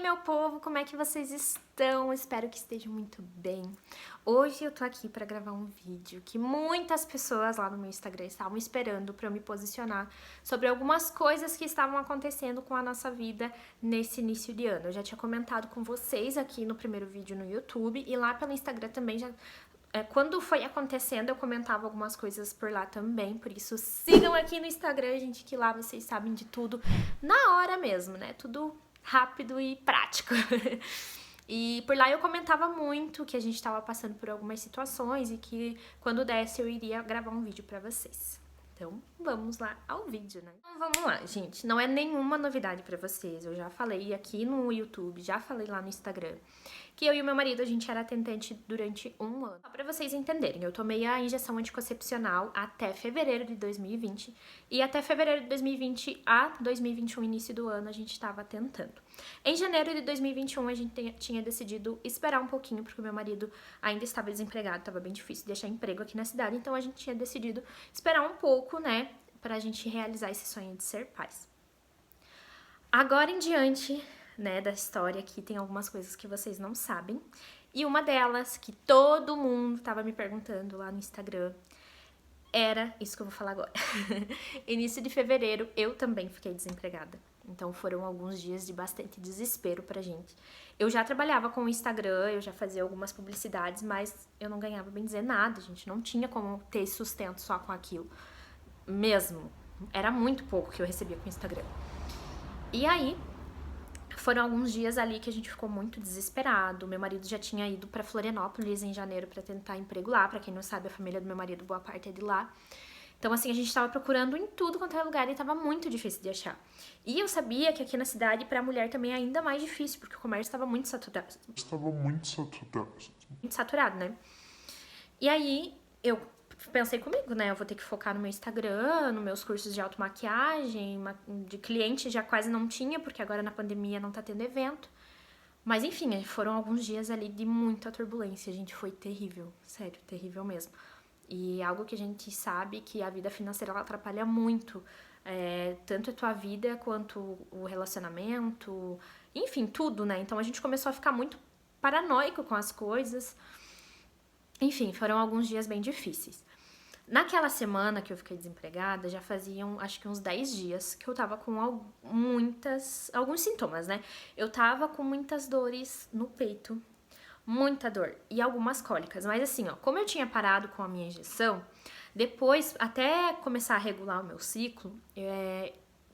meu povo, como é que vocês estão? Espero que estejam muito bem. Hoje eu tô aqui pra gravar um vídeo que muitas pessoas lá no meu Instagram estavam esperando pra eu me posicionar sobre algumas coisas que estavam acontecendo com a nossa vida nesse início de ano. Eu já tinha comentado com vocês aqui no primeiro vídeo no YouTube e lá pelo Instagram também já... quando foi acontecendo, eu comentava algumas coisas por lá também, por isso sigam aqui no Instagram, gente, que lá vocês sabem de tudo na hora mesmo, né? Tudo rápido e prático. E por lá eu comentava muito que a gente tava passando por algumas situações e que quando desse eu iria gravar um vídeo pra vocês. Então, vamos lá ao vídeo, né? Então, vamos lá, gente. Não é nenhuma novidade pra vocês. Eu já falei aqui no YouTube, já falei lá no Instagram, que eu e o meu marido, a gente era tentante durante um ano. Só pra vocês entenderem, eu tomei a injeção anticoncepcional até fevereiro de 2020. E até fevereiro de 2020 a 2021, início do ano, a gente tava tentando. Em janeiro de 2021, a gente tinha decidido esperar um pouquinho, porque o meu marido ainda estava desempregado, tava bem difícil de achar emprego aqui na cidade, então a gente tinha decidido esperar um pouco, né, pra gente realizar esse sonho de ser pais. Agora em diante, né, da história aqui, tem algumas coisas que vocês não sabem, e uma delas, que todo mundo tava me perguntando lá no Instagram, era isso que eu vou falar agora. Início de fevereiro, eu também fiquei desempregada. Então foram alguns dias de bastante desespero pra gente. Eu já trabalhava com o Instagram, eu já fazia algumas publicidades, mas eu não ganhava, bem dizer, nada. A gente não tinha como ter sustento só com aquilo. Mesmo. Era muito pouco que eu recebia com o Instagram. E aí, foram alguns dias ali que a gente ficou muito desesperado. Meu marido já tinha ido pra Florianópolis em janeiro pra tentar emprego lá. Pra quem não sabe, a família do meu marido, boa parte é de lá. Então, assim, a gente tava procurando em tudo quanto é lugar e tava muito difícil de achar. E eu sabia que aqui na cidade, pra mulher também é ainda mais difícil, porque o comércio tava muito saturado. Muito saturado, né? E aí, eu pensei comigo, né? Eu vou ter que focar no meu Instagram, nos meus cursos de automaquiagem, de cliente já quase não tinha, porque agora na pandemia não tá tendo evento. Mas enfim, foram alguns dias ali de muita turbulência, gente, foi terrível, sério, terrível mesmo. E algo que a gente sabe que a vida financeira ela atrapalha muito, tanto a tua vida quanto o relacionamento, enfim, tudo, né? Então a gente começou a ficar muito paranoico com as coisas. Enfim, foram alguns dias bem difíceis. Naquela semana que eu fiquei desempregada, já faziam acho que uns 10 dias que eu tava com alguns sintomas, né? Eu tava com muitas dores no peito, muita dor e algumas cólicas. Mas assim, ó, como eu tinha parado com a minha injeção, depois, até começar a regular o meu ciclo,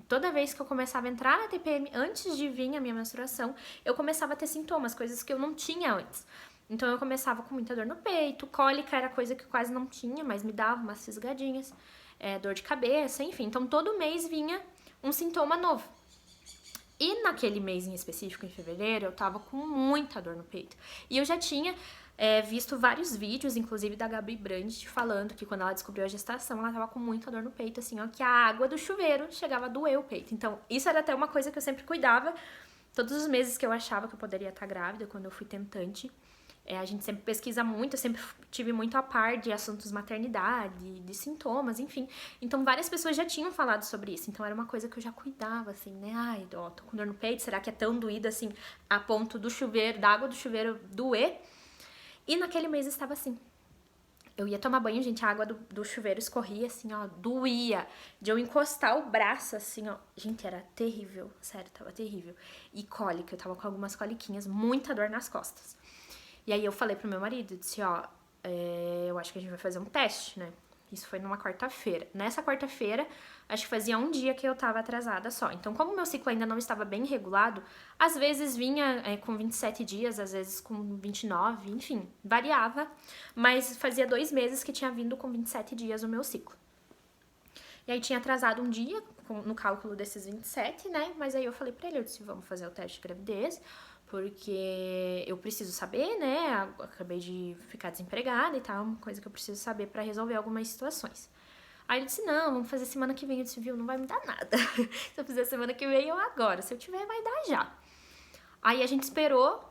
toda vez que eu começava a entrar na TPM, antes de vir a minha menstruação, eu começava a ter sintomas, coisas que eu não tinha antes. Então eu começava com muita dor no peito, cólica era coisa que eu quase não tinha, mas me dava umas fisgadinhas, dor de cabeça, enfim. Então todo mês vinha um sintoma novo. E naquele mês em específico, em fevereiro, eu tava com muita dor no peito. E eu já tinha visto vários vídeos, inclusive da Gabi Brandt, falando que quando ela descobriu a gestação, ela tava com muita dor no peito, assim, ó, que a água do chuveiro chegava a doer o peito. Então, isso era até uma coisa que eu sempre cuidava. Todos os meses que eu achava que eu poderia estar grávida, quando eu fui tentante, a gente sempre pesquisa muito, eu sempre tive muito a par de assuntos maternidade, de sintomas, enfim. Então, várias pessoas já tinham falado sobre isso. Então, era uma coisa que eu já cuidava, assim, né? Ai, ó, tô com dor no peito, será que é tão doída, assim, a ponto do chuveiro, da água do chuveiro doer? E naquele mês estava assim. Eu ia tomar banho, gente, a água do chuveiro escorria, assim, ó, doía. De eu encostar o braço, assim, ó. Gente, era terrível, sério, tava terrível. E cólica, eu tava com algumas coliquinhas, muita dor nas costas. E aí eu falei pro meu marido, disse, ó, eu acho que a gente vai fazer um teste, né? Isso foi numa quarta-feira. Nessa quarta-feira, acho que fazia um dia que eu tava atrasada só. Então, como meu ciclo ainda não estava bem regulado, às vezes vinha com 27 dias, às vezes com 29, enfim, variava. Mas fazia 2 meses que tinha vindo com 27 dias o meu ciclo. E aí tinha atrasado um dia no cálculo desses 27, né? Mas aí eu falei pra ele, eu disse, vamos fazer o teste de gravidez, porque eu preciso saber, né? Acabei de ficar desempregada e tal, uma coisa que eu preciso saber pra resolver algumas situações. Aí ele disse, não, vamos fazer semana que vem. Eu disse, viu, não vai me dar nada. Se eu fizer semana que vem, eu agora. Se eu tiver, vai dar já. Aí a gente esperou,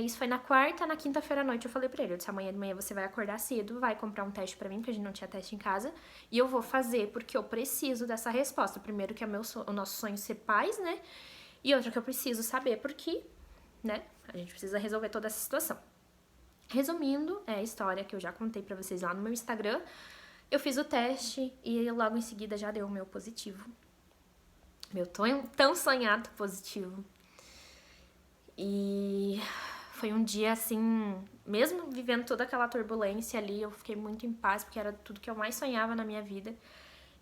isso foi na quarta, na quinta-feira à noite eu falei pra ele, eu disse, amanhã de manhã você vai acordar cedo, vai comprar um teste pra mim, porque a gente não tinha teste em casa, e eu vou fazer, porque eu preciso dessa resposta. Primeiro que é o nosso sonho ser pais, né? E outra que eu preciso saber, porque né? A gente precisa resolver toda essa situação. Resumindo, é a história que eu já contei pra vocês lá no meu Instagram. Eu fiz o teste e logo em seguida já deu o meu positivo. Meu tão sonhado positivo. E foi um dia assim, mesmo vivendo toda aquela turbulência ali, eu fiquei muito em paz, porque era tudo que eu mais sonhava na minha vida.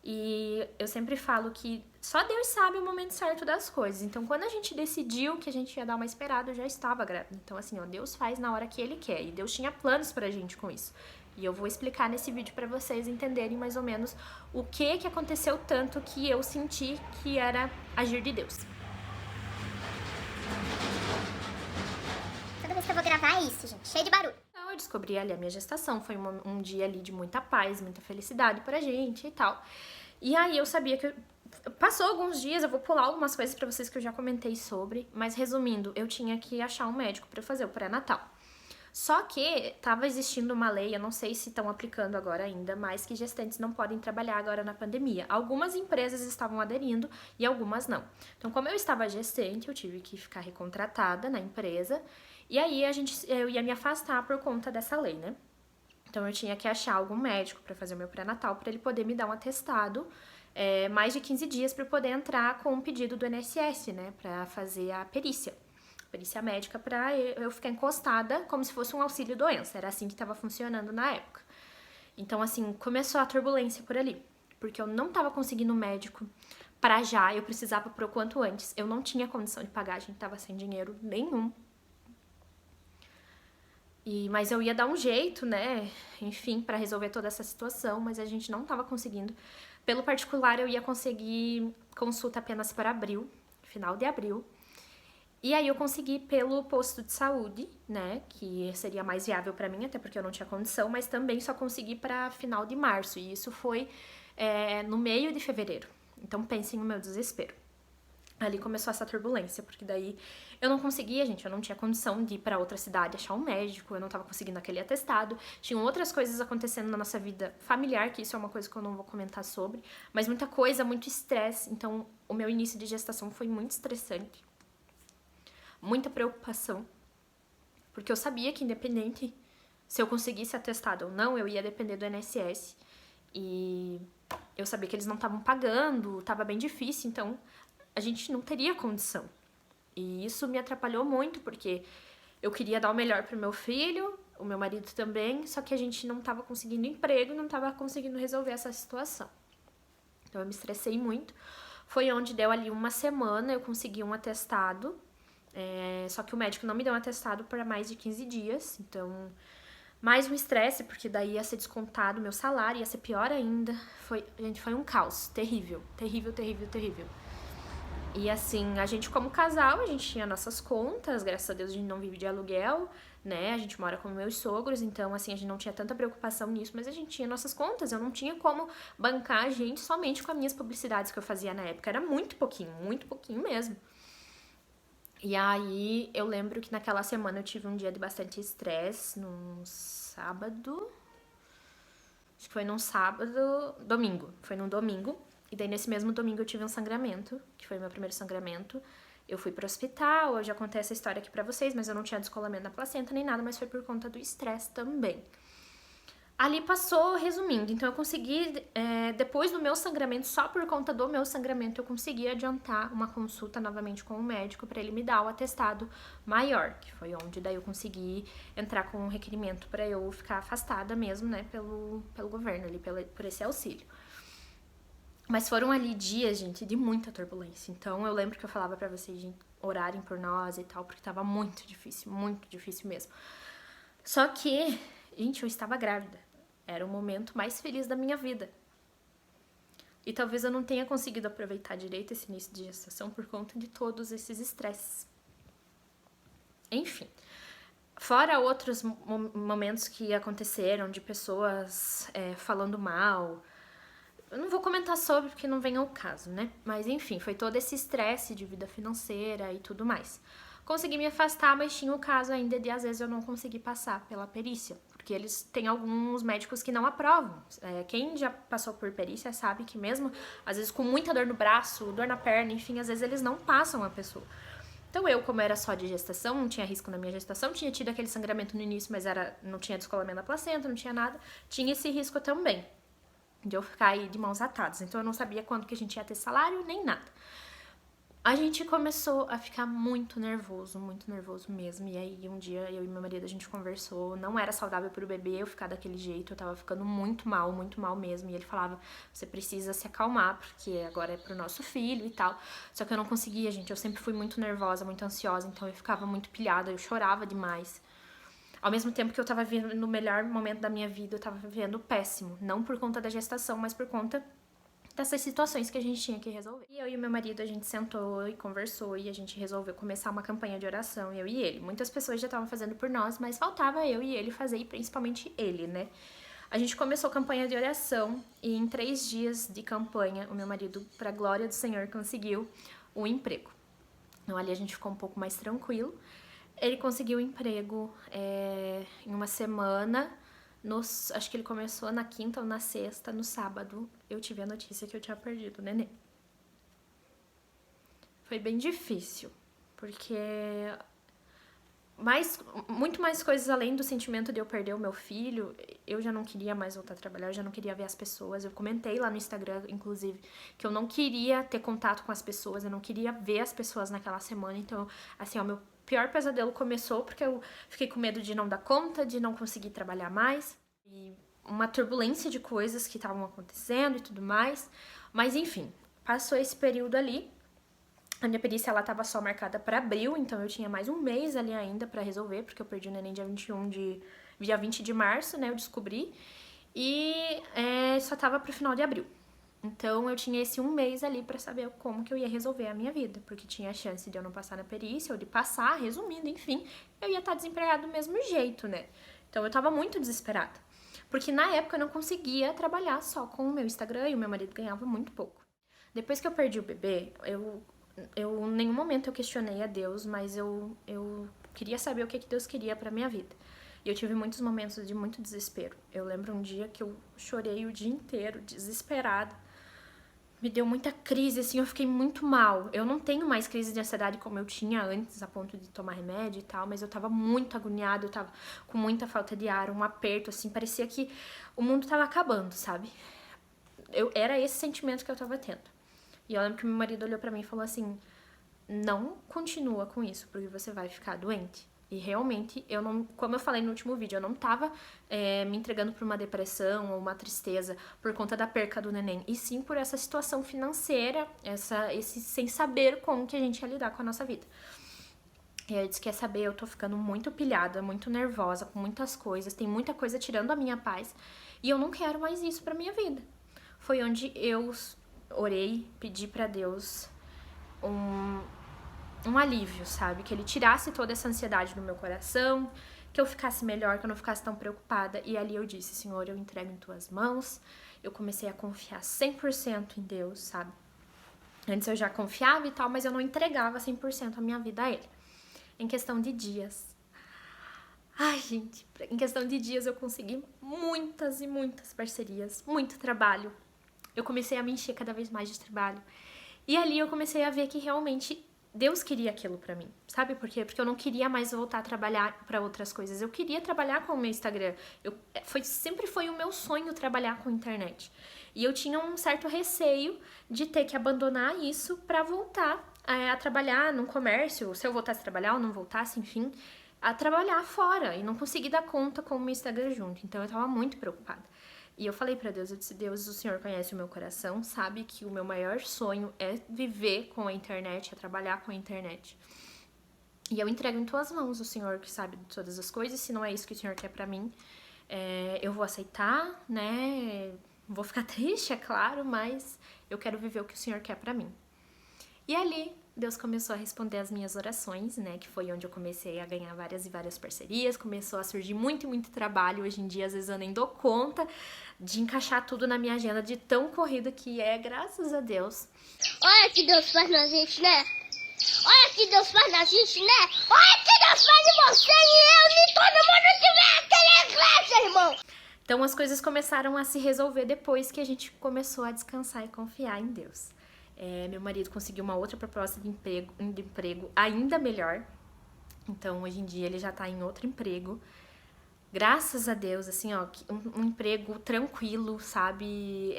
E eu sempre falo que só Deus sabe o momento certo das coisas. Então, quando a gente decidiu que a gente ia dar uma esperada, eu já estava grávida. Então, assim, ó, Deus faz na hora que Ele quer. E Deus tinha planos pra gente com isso. E eu vou explicar nesse vídeo pra vocês entenderem mais ou menos o que aconteceu tanto que eu senti que era agir de Deus. Toda vez que eu vou gravar é isso, gente. Cheio de barulho. Então, eu descobri ali a minha gestação. Foi um dia ali de muita paz, muita felicidade pra gente e tal. E aí eu sabia que... Passou alguns dias, eu vou pular algumas coisas pra vocês que eu já comentei sobre. Mas resumindo, eu tinha que achar um médico pra fazer o pré-natal. Só que tava existindo uma lei, eu não sei se estão aplicando agora ainda, mas que gestantes não podem trabalhar agora na pandemia. Algumas empresas estavam aderindo e algumas não. Então, como eu estava gestante, eu tive que ficar recontratada na empresa. E aí eu ia me afastar por conta dessa lei, né? Então eu tinha que achar algum médico para fazer o meu pré-natal para ele poder me dar um atestado mais de 15 dias para eu poder entrar com um pedido do INSS, né? Para fazer a perícia médica, para eu ficar encostada como se fosse um auxílio doença. Era assim que estava funcionando na época. Então, assim, começou a turbulência por ali, porque eu não estava conseguindo médico para já, eu precisava pro quanto antes. Eu não tinha condição de pagar, a gente tava sem dinheiro nenhum. Mas eu ia dar um jeito, né, enfim, pra resolver toda essa situação, mas a gente não tava conseguindo. Pelo particular, eu ia conseguir consulta apenas para abril, final de abril. E aí eu consegui pelo posto de saúde, né, que seria mais viável pra mim, até porque eu não tinha condição, mas também só consegui pra final de março, e isso foi no meio de fevereiro. Então pensem no meu desespero. Ali começou essa turbulência, porque daí eu não conseguia, gente, eu não tinha condição de ir pra outra cidade achar um médico, eu não tava conseguindo aquele atestado, tinham outras coisas acontecendo na nossa vida familiar, que isso é uma coisa que eu não vou comentar sobre, mas muita coisa, muito estresse, então o meu início de gestação foi muito estressante, muita preocupação, porque eu sabia que independente se eu conseguisse atestado ou não, eu ia depender do INSS, e eu sabia que eles não estavam pagando, tava bem difícil, então a gente não teria condição. E isso me atrapalhou muito, porque eu queria dar o melhor pro meu filho, o meu marido também, só que a gente não tava conseguindo emprego, não tava conseguindo resolver essa situação. Então eu me estressei muito. Foi onde deu ali uma semana, eu consegui um atestado, só que o médico não me deu um atestado para mais de 15 dias, então mais um estresse, porque daí ia ser descontado o meu salário, ia ser pior ainda. Gente, foi um caos, terrível, terrível, terrível, terrível. E assim, a gente como casal, a gente tinha nossas contas, graças a Deus a gente não vive de aluguel, né? A gente mora com meus sogros, então assim, a gente não tinha tanta preocupação nisso, mas a gente tinha nossas contas, eu não tinha como bancar a gente somente com as minhas publicidades que eu fazia na época, era muito pouquinho mesmo. E aí, eu lembro que naquela semana eu tive um dia de bastante estresse, num sábado, acho que foi num sábado, domingo, foi num domingo. E daí, nesse mesmo domingo, eu tive um sangramento, que foi o meu primeiro sangramento. Eu fui pro hospital, eu já contei essa história aqui pra vocês, mas eu não tinha descolamento na placenta nem nada, mas foi por conta do estresse também. Ali passou, resumindo, então eu consegui, depois do meu sangramento, só por conta do meu sangramento, eu consegui adiantar uma consulta novamente com o médico pra ele me dar o atestado maior, que foi onde daí eu consegui entrar com um requerimento pra eu ficar afastada mesmo, né, pelo governo ali, por esse auxílio. Mas foram ali dias, gente, de muita turbulência. Então eu lembro que eu falava pra vocês, gente, orarem por nós e tal, porque tava muito difícil mesmo. Só que, gente, eu estava grávida. Era o momento mais feliz da minha vida. E talvez eu não tenha conseguido aproveitar direito esse início de gestação por conta de todos esses estresses. Enfim. Fora outros momentos que aconteceram de pessoas falando mal. Eu não vou comentar sobre porque não vem ao caso, né? Mas enfim, foi todo esse estresse de vida financeira e tudo mais. Consegui me afastar, mas tinha o caso ainda de às vezes eu não conseguir passar pela perícia. Porque eles têm alguns médicos que não aprovam. Quem já passou por perícia sabe que mesmo, às vezes com muita dor no braço, dor na perna, enfim, às vezes eles não passam a pessoa. Então eu, como era só de gestação, não tinha risco na minha gestação, tinha tido aquele sangramento no início, mas não tinha descolamento da placenta, não tinha nada, tinha esse risco também de eu ficar aí de mãos atadas. Então eu não sabia quando que a gente ia ter salário, nem nada. A gente começou a ficar muito nervoso mesmo. E aí um dia eu e meu marido a gente conversou, não era saudável pro bebê eu ficar daquele jeito, eu tava ficando muito mal mesmo. E ele falava, você precisa se acalmar, porque agora é pro nosso filho e tal. Só que eu não conseguia, gente, eu sempre fui muito nervosa, muito ansiosa, então eu ficava muito pilhada, eu chorava demais. Ao mesmo tempo que eu tava vivendo no melhor momento da minha vida, eu tava vivendo péssimo. Não por conta da gestação, mas por conta dessas situações que a gente tinha que resolver. E eu e meu marido, a gente sentou e conversou e a gente resolveu começar uma campanha de oração, eu e ele. Muitas pessoas já estavam fazendo por nós, mas faltava eu e ele fazer, e principalmente ele, né? A gente começou a campanha de oração e em 3 dias de campanha, o meu marido, pra glória do Senhor, conseguiu um emprego. Então ali a gente ficou um pouco mais tranquilo. Ele conseguiu um emprego em uma semana. Acho que ele começou na quinta ou na sexta, no sábado, eu tive a notícia que eu tinha perdido o neném. Foi bem difícil, porque muito mais coisas além do sentimento de eu perder o meu filho, eu já não queria mais voltar a trabalhar, eu já não queria ver as pessoas. Eu comentei lá no Instagram, inclusive, que eu não queria ter contato com as pessoas, eu não queria ver as pessoas naquela semana. Então, assim, o meu pior pesadelo começou porque eu fiquei com medo de não dar conta, de não conseguir trabalhar mais. E uma turbulência de coisas que estavam acontecendo e tudo mais. Mas, enfim, passou esse período ali. A minha perícia, ela tava só marcada para abril, então eu tinha mais um mês ali ainda para resolver, porque eu perdi o neném dia 20 de março, né, eu descobri, e só tava pro final de abril. Então eu tinha esse um mês ali para saber como que eu ia resolver a minha vida, porque tinha a chance de eu não passar na perícia, ou de passar, resumindo, enfim, eu ia estar desempregada do mesmo jeito, né. Então eu tava muito desesperada, porque na época eu não conseguia trabalhar só com o meu Instagram e o meu marido ganhava muito pouco. Depois que eu perdi o bebê, eu em nenhum momento eu questionei a Deus, mas eu queria saber o que Deus queria pra minha vida. E eu tive muitos momentos de muito desespero. Eu lembro um dia que eu chorei o dia inteiro, desesperada. Me deu muita crise, assim, eu fiquei muito mal. Eu não tenho mais crise de ansiedade como eu tinha antes, a ponto de tomar remédio e tal, mas eu tava muito agoniada, eu tava com muita falta de ar, um aperto, assim, parecia que o mundo tava acabando, sabe? Era esse sentimento que eu tava tendo. E eu lembro que meu marido olhou pra mim e falou assim, não continua com isso, porque você vai ficar doente. E realmente, eu não, como eu falei no último vídeo, eu não tava me entregando por uma depressão ou uma tristeza por conta da perca do neném, e sim por essa situação financeira, esse sem saber como que a gente ia lidar com a nossa vida. E aí eu disse, quer saber, eu tô ficando muito pilhada, muito nervosa com muitas coisas, tem muita coisa tirando a minha paz, e eu não quero mais isso pra minha vida. Foi onde eu orei, pedi pra Deus um alívio, sabe? Que ele tirasse toda essa ansiedade do meu coração, que eu ficasse melhor, que eu não ficasse tão preocupada. E ali eu disse, Senhor, eu entrego em tuas mãos. Eu comecei a confiar 100% em Deus, sabe? Antes eu já confiava e tal, mas eu não entregava 100% a minha vida a Ele. Em questão de dias. Ai, gente, em questão de dias eu consegui muitas e muitas parcerias, muito trabalho. Eu comecei a me encher cada vez mais de trabalho. E ali eu comecei a ver que realmente Deus queria aquilo pra mim. Sabe por quê? Porque eu não queria mais voltar a trabalhar pra outras coisas. Eu queria trabalhar com o meu Instagram. Sempre foi o meu sonho trabalhar com internet. E eu tinha um certo receio de ter que abandonar isso pra voltar a trabalhar num comércio. Se eu voltasse a trabalhar ou não voltasse, enfim, a trabalhar fora. E não consegui dar conta com o meu Instagram junto. Então eu tava muito preocupada. E eu falei pra Deus, eu disse, Deus, o Senhor conhece o meu coração, sabe que o meu maior sonho é viver com a internet, é trabalhar com a internet. E eu entrego em tuas mãos, o Senhor que sabe de todas as coisas, se não é isso que o Senhor quer pra mim, eu vou aceitar, né, vou ficar triste, é claro, mas eu quero viver o que o Senhor quer pra mim. E ali, Deus começou a responder as minhas orações, né, que foi onde eu comecei a ganhar várias e várias parcerias, começou a surgir muito e muito trabalho. Hoje em dia, às vezes eu nem dou conta de encaixar tudo na minha agenda de tão corrida que é, graças a Deus. Olha que Deus faz na gente, né? Olha que Deus faz na gente, né? Olha que Deus faz em você e todo mundo tiver aquela igreja, irmão! Então as coisas começaram a se resolver depois que a gente começou a descansar e confiar em Deus. Meu marido conseguiu uma outra proposta de emprego ainda melhor. Então, hoje em dia, ele já tá em outro emprego. Graças a Deus, assim, ó, um emprego tranquilo, sabe?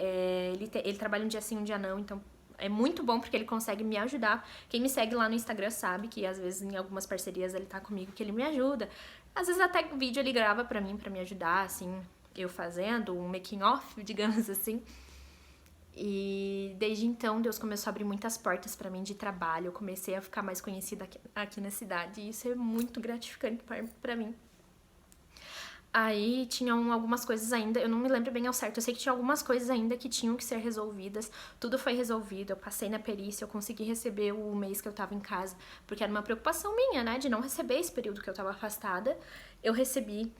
Ele trabalha um dia sim, um dia não, então é muito bom porque ele consegue me ajudar. Quem me segue lá no Instagram sabe que às vezes em algumas parcerias ele tá comigo, que ele me ajuda. Às vezes até vídeo ele grava pra mim, pra me ajudar, assim, eu fazendo, um making off, digamos assim. E desde então Deus começou a abrir muitas portas pra mim de trabalho. Eu comecei a ficar mais conhecida aqui na cidade e isso é muito gratificante pra mim. Aí tinham algumas coisas ainda, eu não me lembro bem ao certo, eu sei que tinha algumas coisas ainda que tinham que ser resolvidas, tudo foi resolvido, eu passei na perícia, eu consegui receber o mês que eu tava em casa, porque era uma preocupação minha, né, de não receber esse período que eu tava afastada, eu recebi.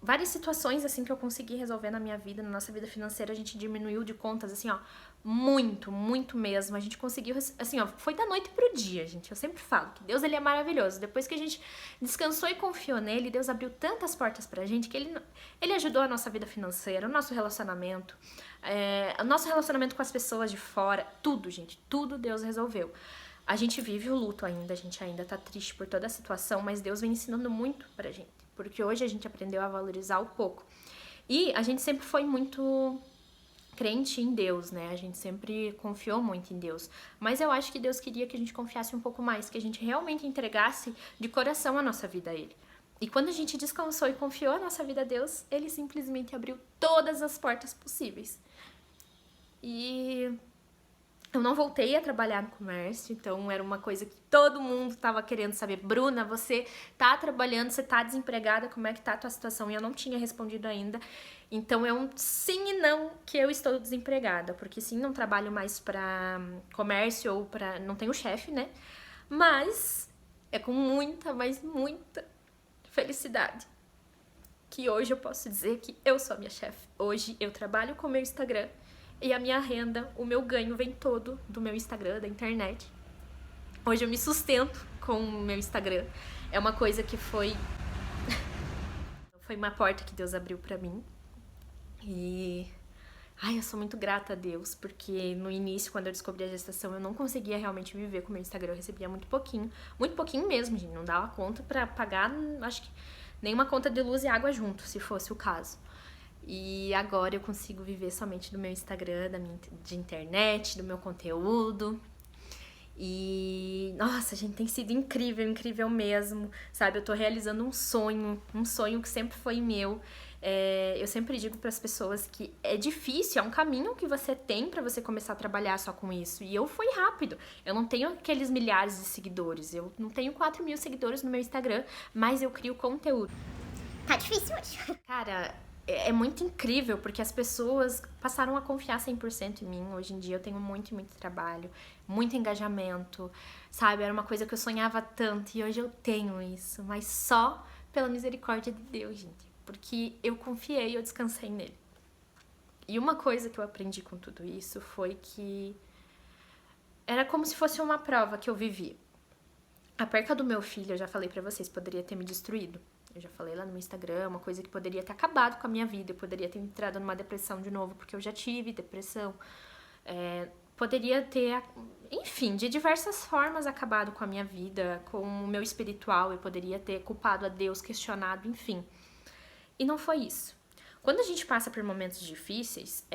Várias situações, assim, que eu consegui resolver na minha vida, na nossa vida financeira, a gente diminuiu de contas, assim, ó, muito, muito mesmo. A gente conseguiu, assim, ó, foi da noite pro dia, gente. Eu sempre falo que Deus, ele é maravilhoso. Depois que a gente descansou e confiou nele, Deus abriu tantas portas pra gente que ele ajudou a nossa vida financeira, o nosso relacionamento, o nosso relacionamento com as pessoas de fora, tudo, gente, tudo Deus resolveu. A gente vive o luto ainda, a gente ainda tá triste por toda a situação, mas Deus vem ensinando muito pra gente, porque hoje a gente aprendeu a valorizar o pouco. E a gente sempre foi muito crente em Deus, né? A gente sempre confiou muito em Deus. Mas eu acho que Deus queria que a gente confiasse um pouco mais, que a gente realmente entregasse de coração a nossa vida a Ele. E quando a gente descansou e confiou a nossa vida a Deus, Ele simplesmente abriu todas as portas possíveis. E eu não voltei a trabalhar no comércio, então era uma coisa que todo mundo estava querendo saber. Bruna, você tá trabalhando, você tá desempregada, como é que tá a tua situação? E eu não tinha respondido ainda. Então é um sim e não que eu estou desempregada, porque sim, não trabalho mais para comércio ou para... não tenho chefe, né? Mas é com muita, mas muita felicidade que hoje eu posso dizer que eu sou a minha chefe. Hoje eu trabalho com o meu Instagram e a minha renda, o meu ganho vem todo do meu Instagram, da internet. Hoje eu me sustento com o meu Instagram. É uma coisa que foi uma porta que Deus abriu pra mim. E eu sou muito grata a Deus, porque no início, quando eu descobri a gestação, eu não conseguia realmente viver com o meu Instagram. Eu recebia muito pouquinho mesmo, gente. Não dava conta pra pagar, acho que nenhuma conta de luz e água junto, se fosse o caso. E agora eu consigo viver somente do meu Instagram, de internet, do meu conteúdo. E, nossa, gente, tem sido incrível, incrível mesmo, sabe? Eu tô realizando um sonho que sempre foi meu. Eu sempre digo para as pessoas que é difícil, é um caminho que você tem para você começar a trabalhar só com isso. E eu fui rápido. Eu não tenho aqueles milhares de seguidores, eu não tenho 4.000 seguidores no meu Instagram, mas eu crio conteúdo. Tá difícil hoje. Cara, é muito incrível, porque as pessoas passaram a confiar 100% em mim. Hoje em dia eu tenho muito, muito trabalho, muito engajamento, sabe? Era uma coisa que eu sonhava tanto e hoje eu tenho isso, mas só pela misericórdia de Deus, gente. Porque eu confiei e eu descansei nele. E uma coisa que eu aprendi com tudo isso foi que era como se fosse uma prova que eu vivi. A perca do meu filho, eu já falei pra vocês, poderia ter me destruído. Eu já falei lá no meu Instagram, uma coisa que poderia ter acabado com a minha vida. Eu poderia ter entrado numa depressão de novo, porque eu já tive depressão. Poderia ter, enfim, de diversas formas acabado com a minha vida, com o meu espiritual. Eu poderia ter culpado a Deus, questionado, enfim. E não foi isso. Quando a gente passa por momentos difíceis,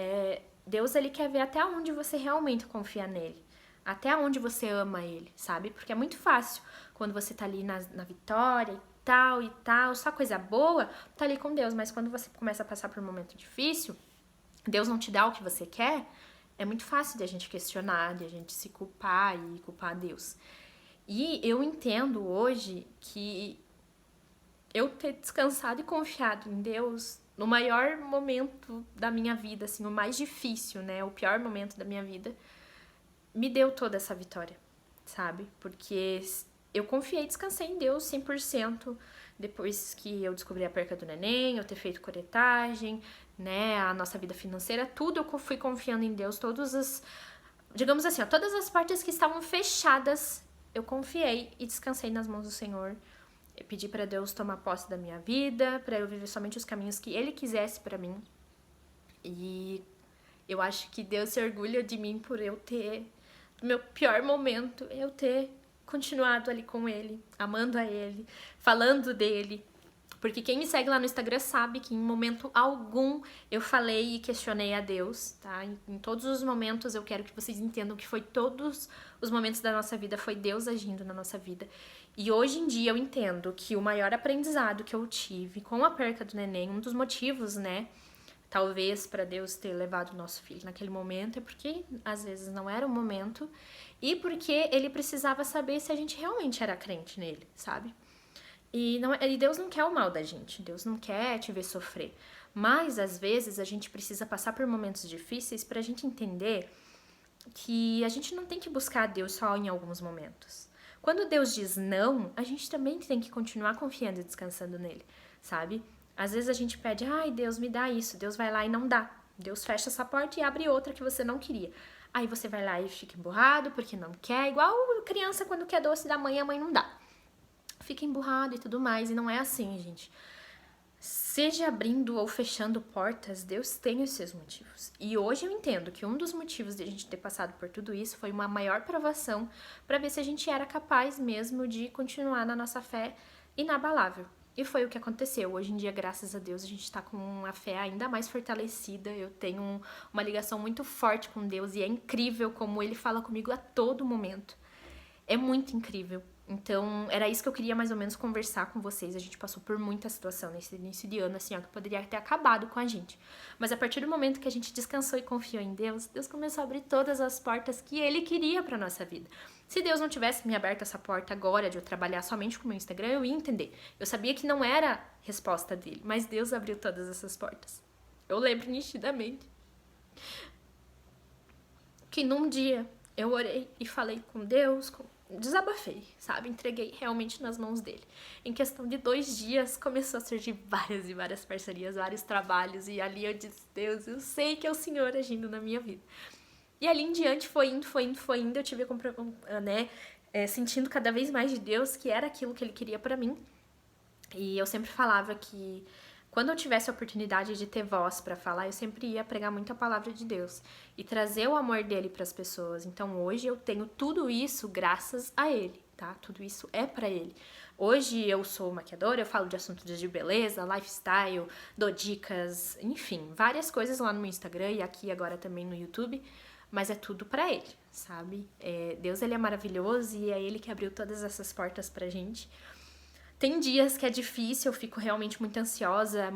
Deus, ele quer ver até onde você realmente confia nele. Até onde você ama ele, sabe? Porque é muito fácil quando você tá ali na vitória e tal, só coisa boa, tá ali com Deus. Mas quando você começa a passar por um momento difícil, Deus não te dá o que você quer, é muito fácil de a gente questionar, de a gente se culpar e culpar Deus. E eu entendo hoje que eu ter descansado e confiado em Deus no maior momento da minha vida, assim, o mais difícil, né, o pior momento da minha vida, me deu toda essa vitória, sabe? Porque eu confiei e descansei em Deus 100%, depois que eu descobri a perca do neném, eu ter feito coretagem, né, a nossa vida financeira, tudo eu fui confiando em Deus, digamos assim, todas as partes que estavam fechadas, eu confiei e descansei nas mãos do Senhor. Eu pedi pra Deus tomar posse da minha vida, pra eu viver somente os caminhos que Ele quisesse pra mim. E Eu acho que Deus se orgulha de mim por eu ter, no meu pior momento, eu ter continuado ali com Ele, amando a Ele, falando dele. Porque quem me segue lá no Instagram sabe que em momento algum eu falei e questionei a Deus, tá? Em todos os momentos eu quero que vocês entendam que foi todos os momentos da nossa vida, foi Deus agindo na nossa vida. E hoje em dia eu entendo que o maior aprendizado que eu tive com a perca do neném, um dos motivos, né, talvez para Deus ter levado o nosso filho naquele momento, é porque às vezes não era o momento e porque ele precisava saber se a gente realmente era crente nele, sabe? E Deus não quer o mal da gente, Deus não quer te ver sofrer. Mas, às vezes, a gente precisa passar por momentos difíceis pra gente entender que a gente não tem que buscar a Deus só em alguns momentos. Quando Deus diz não, a gente também tem que continuar confiando e descansando nele, sabe? Às vezes a gente pede, ai, Deus me dá isso, Deus vai lá e não dá. Deus fecha essa porta e abre outra que você não queria. Aí você vai lá e fica emburrado porque não quer, igual criança quando quer doce da mãe, a mãe não dá. Fica emburrado e tudo mais, e não é assim, gente. Seja abrindo ou fechando portas, Deus tem os seus motivos. E hoje eu entendo que um dos motivos de a gente ter passado por tudo isso foi uma maior provação para ver se a gente era capaz mesmo de continuar na nossa fé inabalável. E foi o que aconteceu. Hoje em dia, graças a Deus, a gente está com uma fé ainda mais fortalecida. Eu tenho uma ligação muito forte com Deus e é incrível como Ele fala comigo a todo momento. É muito incrível. Então, era isso que eu queria mais ou menos conversar com vocês. A gente passou por muita situação nesse início de ano, assim, ó, que poderia ter acabado com a gente. Mas a partir do momento que a gente descansou e confiou em Deus, Deus começou a abrir todas as portas que Ele queria pra nossa vida. Se Deus não tivesse me aberto essa porta agora de eu trabalhar somente com o meu Instagram, eu ia entender. Eu sabia que não era a resposta dele, mas Deus abriu todas essas portas. Eu lembro nitidamente que num dia eu orei e falei com Deus, desabafei, sabe? Entreguei realmente nas mãos dele. Em questão de 2 dias, começou a surgir várias e várias parcerias, vários trabalhos, e ali eu disse, Deus, eu sei que é o Senhor agindo na minha vida. E ali em diante foi indo, eu tive, né, sentindo cada vez mais de Deus, que era aquilo que Ele queria pra mim. E eu sempre falava que quando eu tivesse a oportunidade de ter voz para falar, eu sempre ia pregar muito a palavra de Deus e trazer o amor dele para as pessoas. Então hoje eu tenho tudo isso graças a ele, tá? Tudo isso é para ele. Hoje eu sou maquiadora, eu falo de assuntos de beleza, lifestyle, dou dicas, enfim, várias coisas lá no meu Instagram e aqui agora também no YouTube, mas é tudo para ele, sabe? Deus, ele é maravilhoso e é ele que abriu todas essas portas pra gente. Tem dias que é difícil, eu fico realmente muito ansiosa,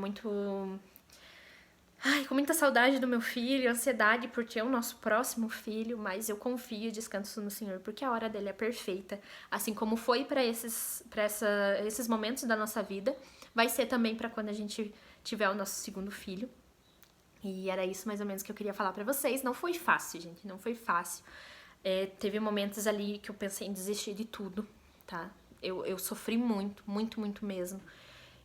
com muita saudade do meu filho, ansiedade por ter o nosso próximo filho, mas eu confio e descanso no Senhor, porque a hora dele é perfeita. Assim como foi para esses momentos da nossa vida, vai ser também para quando a gente tiver o nosso segundo filho. E era isso mais ou menos que eu queria falar para vocês. Não foi fácil, gente, não foi fácil. Teve momentos ali que eu pensei em desistir de tudo, tá? Eu sofri muito, muito, muito mesmo.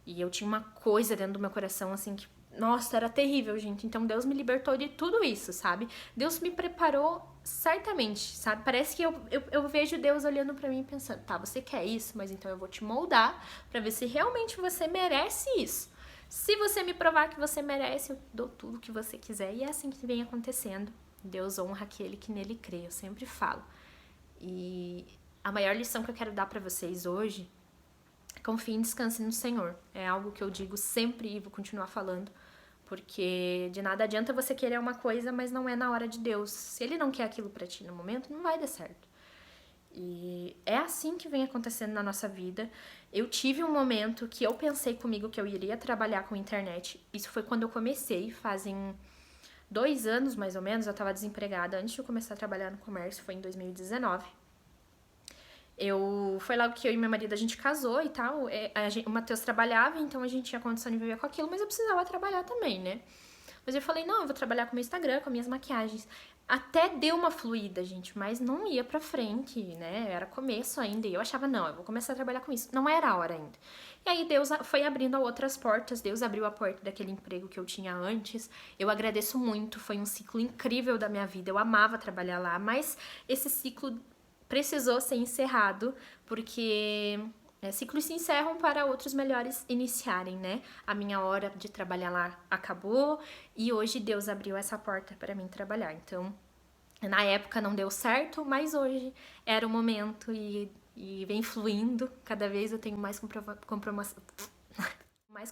E eu tinha uma coisa dentro do meu coração, assim, que, nossa, era terrível, gente. Então Deus me libertou de tudo isso, sabe? Deus me preparou certamente, sabe? Parece que eu vejo Deus olhando pra mim e pensando, tá, você quer isso, mas então eu vou te moldar pra ver se realmente você merece isso. Se você me provar que você merece, eu dou tudo que você quiser. E é assim que vem acontecendo. Deus honra aquele que nele crê, eu sempre falo. E a maior lição que eu quero dar pra vocês hoje é confie e descanse no Senhor. É algo que eu digo sempre e vou continuar falando, porque de nada adianta você querer uma coisa, mas não é na hora de Deus. Se Ele não quer aquilo pra ti no momento, não vai dar certo. E é assim que vem acontecendo na nossa vida. Eu tive um momento que eu pensei comigo que eu iria trabalhar com internet. Isso foi quando eu comecei, fazem 2 anos mais ou menos, eu tava desempregada antes de eu começar a trabalhar no comércio, foi em 2019. Foi logo que eu e meu marido, a gente casou e tal. O Matheus trabalhava, então a gente tinha condição de viver com aquilo, mas eu precisava trabalhar também, né? Mas eu falei, não, eu vou trabalhar com o meu Instagram, com minhas maquiagens. Até deu uma fluída, gente, mas não ia pra frente, né? Era começo ainda. E eu achava, não, eu vou começar a trabalhar com isso. Não era a hora ainda. E aí Deus foi abrindo outras portas. Deus abriu a porta daquele emprego que eu tinha antes. Eu agradeço muito, foi um ciclo incrível da minha vida. Eu amava trabalhar lá, mas esse ciclo precisou ser encerrado, porque Ciclos se encerram para outros melhores iniciarem, né? A minha hora de trabalhar lá acabou e hoje Deus abriu essa porta para mim trabalhar. Então, na época não deu certo, mas hoje era o momento e vem fluindo. Cada vez eu tenho mais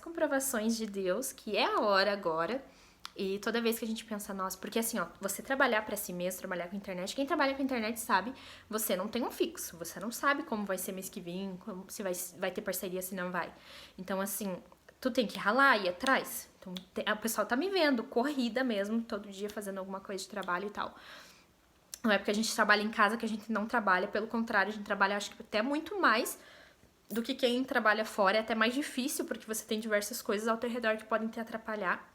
comprovações de Deus, que é a hora agora. E toda vez que a gente pensa, nossa, porque assim, ó, você trabalhar pra si mesmo, trabalhar com internet, quem trabalha com internet sabe, você não tem um fixo, você não sabe como vai ser mês que vem, se vai ter parceria, se não vai. Então, assim, tu tem que ralar, ir atrás. Então, o pessoal tá me vendo, corrida mesmo, todo dia fazendo alguma coisa de trabalho e tal. Não é porque a gente trabalha em casa que a gente não trabalha, pelo contrário, a gente trabalha, acho que até muito mais do que quem trabalha fora, é até mais difícil, porque você tem diversas coisas ao teu redor que podem te atrapalhar.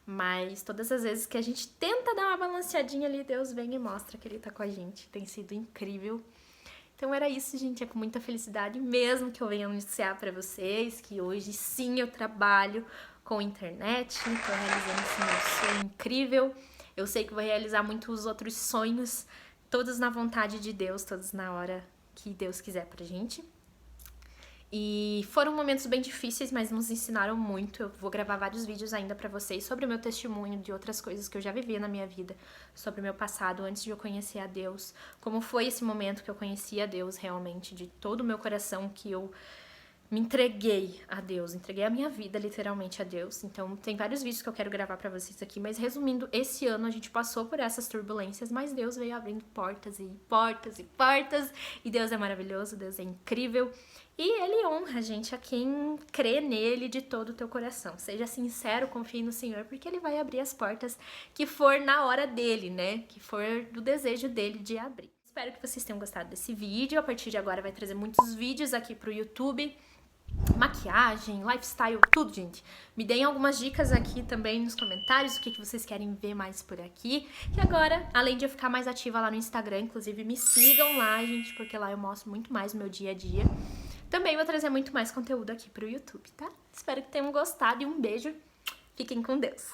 Mas todas as vezes que a gente tenta dar uma balanceadinha ali, Deus vem e mostra que Ele tá com a gente. Tem sido incrível. Então era isso, gente. É com muita felicidade mesmo que eu venho anunciar pra vocês que hoje sim eu trabalho com internet. Tô realizando esse meu sonho incrível. Eu sei que vou realizar muitos outros sonhos, todos na vontade de Deus, todos na hora que Deus quiser pra gente. E foram momentos bem difíceis, mas nos ensinaram muito. Eu vou gravar vários vídeos ainda pra vocês sobre o meu testemunho, de outras coisas que eu já vivi na minha vida, sobre o meu passado antes de eu conhecer a Deus, como foi esse momento que eu conheci a Deus realmente, de todo o meu coração, que eu me entreguei a Deus, entreguei a minha vida literalmente a Deus. Então tem vários vídeos que eu quero gravar pra vocês aqui, mas resumindo, esse ano a gente passou por essas turbulências, mas Deus veio abrindo portas e portas e portas, e Deus é maravilhoso, Deus é incrível. E Ele honra, gente, a quem crê nele de todo o teu coração. Seja sincero, confie no Senhor, porque Ele vai abrir as portas que for na hora dele, né? Que for do desejo dele de abrir. Espero que vocês tenham gostado desse vídeo. A partir de agora vai trazer muitos vídeos aqui pro YouTube. Maquiagem, lifestyle, tudo, gente. Me deem algumas dicas aqui também nos comentários, o que vocês querem ver mais por aqui. E agora, além de eu ficar mais ativa lá no Instagram, inclusive me sigam lá, gente, porque lá eu mostro muito mais o meu dia a dia. Também vou trazer muito mais conteúdo aqui pro YouTube, tá? Espero que tenham gostado e um beijo. Fiquem com Deus.